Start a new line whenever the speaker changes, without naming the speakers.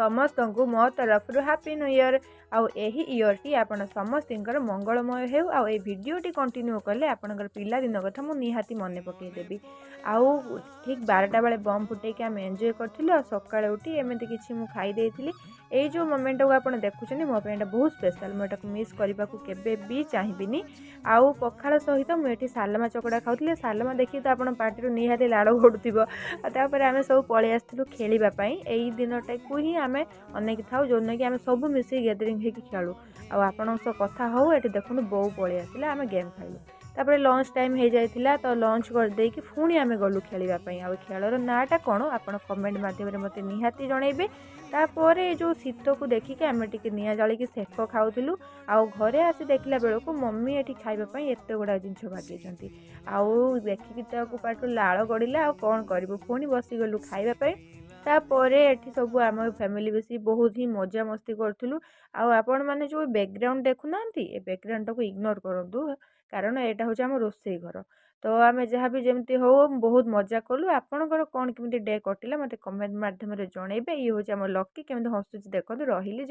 समस्तंकु मो तरफरु happy new year. आउ एही ईयरटी आपण समस्तिंकर मंगलमय हेउ। आउ ए भिडियोटी कंटिन्यू कले आपणकर पिला दिन कथा मु निहाती मने पकई देबी। आउ ठीक 12टा बेले बम फुटेकी आम एंजॉय करथिलु। आ सकाळे उठी एमिति किछि मु खाई देइथिली। एई जो मोमेंट को आपण देखुछनी मो पे एटा बहुत स्पेशल। मु एटा मिस करबा को केबे भी चाहिबिनी। आउ पखाळ सहित मु एठी सालमा चकड़ा खाउथिले। सालमा देखि त आपण पार्टी रो निहाती लाड़ घोडुथिबो। तापर आमे सब पळि आस्थिलु खेलिबा पई। एई दिनटा को ही आमे अनेक थाउ जोन कि आमे सब मिसी गैदरिंग हेकी खेलु। आ आपण सो कथा हो एठी देखुनु बौ पळि आसिला आमे गेम खेलु। तापर लंच टाइम हो जाइथिला तो लंच कर देकी पुणी आमे गलु खेलिबा पई। आ खेलर नाटा कोन आपण कमेंट माध्यम रे मते निहाती जणैबे। तापर जो शीत को देखिके आमे टिके निया जाली कि सेक खाउथिलु। आउ घरे आसी देखिला बेलको मम्मी एठी खाइबा पई एते गुडा जिंस भागेचंती। आउ देखिकी ताकू पाटू लाळ गडिला। आ कोन करबो पुणी बसी गलु खाइबा पई। तापरे एठी सब आम फैमिली बेसी बहुत ही मजा मस्ती करथिलु। आपण माने जो बैकग्राउंड देखु नांती ए बैकग्राउंड को इग्नोर करंतु कारण एटा होचे हम रोसई घर। तो आमे जहाँ भी जेमती हो बहुत मजा कलु। आपणकर कोन केमिति डे कटिला मते कमेंट माध्यम रे जणैबे। ई होचे हम लकी केमिति हसुची देखंतु रहिली।